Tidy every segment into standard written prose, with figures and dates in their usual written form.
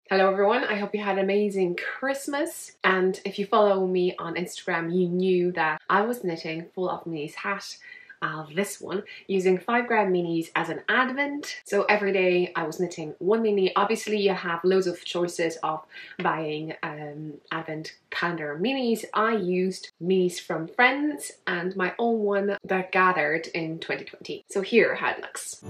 Hello everyone, I hope you had an amazing Christmas, and if you follow me on Instagram you knew that I was knitting full of minis hat, this one, using 5-gram minis as an advent. So every day I was knitting one mini. Obviously you have loads of choices of buying advent calendar minis. I used minis from friends and my own one that gathered in 2020. So here how it looks.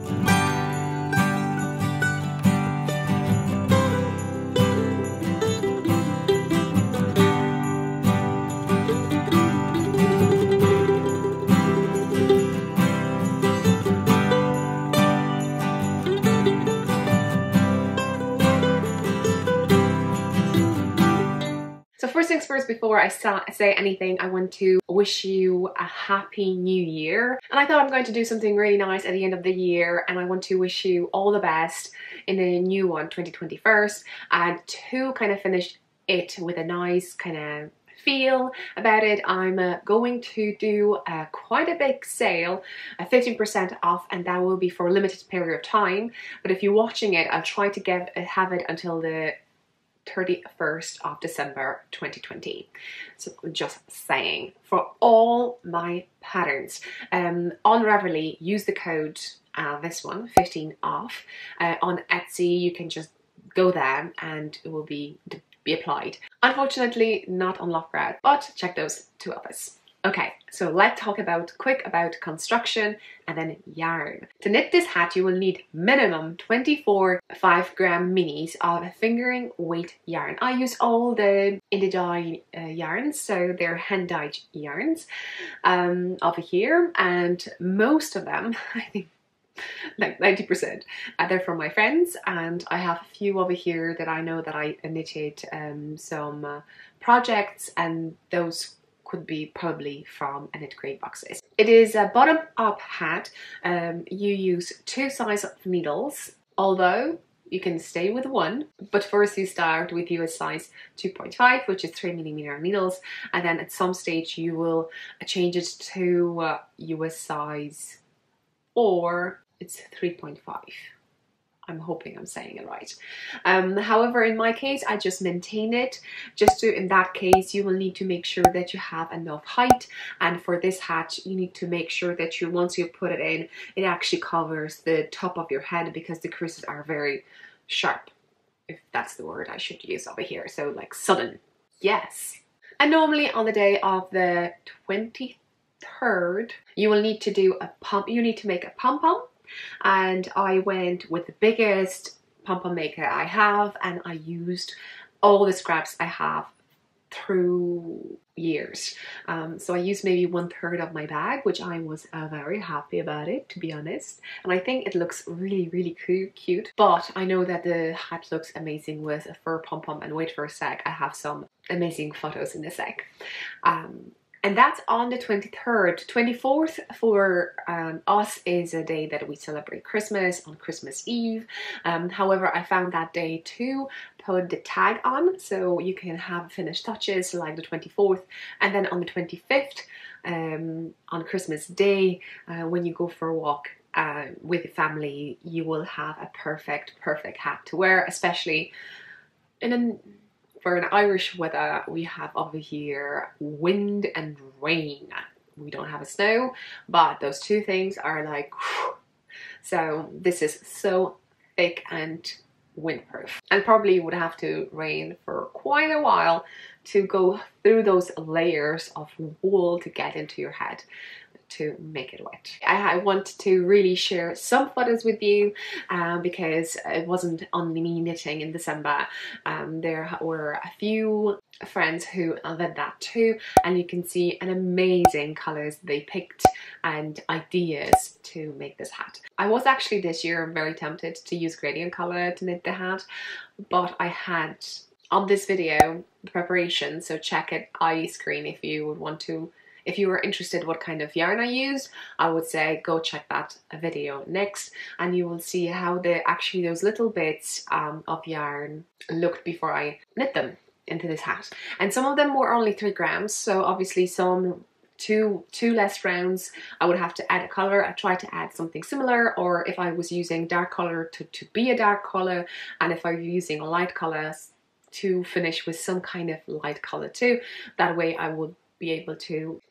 So first things first, before I say anything, I want to wish you a happy new year. And I thought I'm going to do something really nice at the end of the year, and I want to wish you all the best in the new one, 2021, and to kind of finish it with a nice kind of feel about it, I'm going to do quite a big sale, 15% off, and that will be for a limited period of time. But if you're watching it, I'll try to have it until the 31st of December 2020. So just saying, for all my patterns on Ravelry, use the code this one, 15 off. On Etsy you can just go there and it will be applied. Unfortunately not on Lovegrad, but check those two others. Okay, so let's talk quick about construction and then yarn. To knit this hat you will need minimum 24 5-gram minis of fingering weight yarn. I use all the Indie yarns, so they're hand-dyed yarns over here, and most of them, I think like 90%, they're from my friends, and I have a few over here that I know that I knitted some projects, and those could be probably from a Knit Crate boxes. It is a bottom-up hat. You use 2 sizes of needles, although you can stay with one, but first you start with US size 2.5, which is 3mm needles, and then at some stage you will change it to US size, or it's 3.5. I'm hoping I'm saying it right. However, in my case, I just maintain it. In that case, you will need to make sure that you have enough height. And for this hat, you need to make sure that once you put it in, it actually covers the top of your head, because the creases are very sharp, if that's the word I should use over here. So like sudden, yes. And normally on the day of the 23rd, you will need to do a you need to make a pom-pom. And I went with the biggest pom-pom maker I have, and I used all the scraps I have through years. So I used maybe 1/3 of my bag, which I was very happy about it, to be honest. And I think it looks really cute. But I know that the hat looks amazing with a fur pom-pom, and wait for a sec, I have some amazing photos in a sec. And that's on the 23rd. 24th for us is a day that we celebrate Christmas, on Christmas Eve. However, I found that day to put the tag on, so you can have finished touches like the 24th. And then on the 25th, on Christmas Day, when you go for a walk with the family, you will have a perfect hat to wear, especially for an Irish weather. We have over here wind and rain. We don't have a snow, but those two things are like, whew. So this is so thick and windproof, and probably would have to rain for quite a while to go through those layers of wool to get into your head to make it wet. I want to really share some photos with you because it wasn't only me knitting in December. There were a few friends who did that too, and you can see an amazing colours they picked and ideas to make this hat. I was actually this year very tempted to use gradient colour to knit the hat, but I had on this video the preparation, so check it screen if you would want to. If you were interested what kind of yarn I used, I would say go check that video next, and you will see how those little bits of yarn looked before I knit them into this hat. And some of them were only 3 grams, so obviously some two less rounds, I would have to add a color. I try to add something similar, or if I was using dark color to be a dark color, and if I were using a light color to finish with some kind of light color too. That way I would be able to,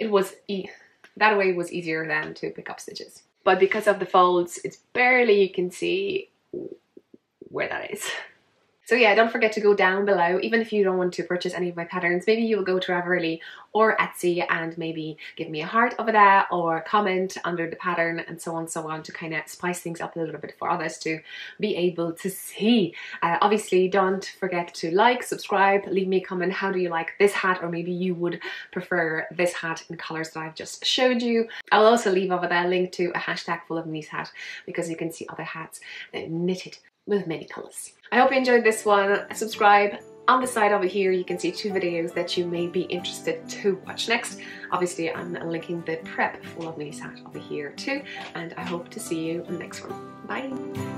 that way it was easier than to pick up stitches. But because of the folds, it's barely you can see where that is. So yeah, don't forget to go down below, even if you don't want to purchase any of my patterns. Maybe you'll go to Ravelry or Etsy and maybe give me a heart over there or comment under the pattern and so on to kind of spice things up a little bit for others to be able to see. Obviously, don't forget to like, subscribe, leave me a comment. How do you like this hat? Or maybe you would prefer this hat in colors that I've just showed you. I'll also leave over there a link to a hashtag full of niece hat, because you can see other hats knitted with many colors. I hope you enjoyed this one. Subscribe. On the side over here you can see 2 videos that you may be interested to watch next. Obviously I'm linking the prep full of niece hat over here too, and I hope to see you in the next one. Bye!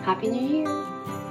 Happy New Year!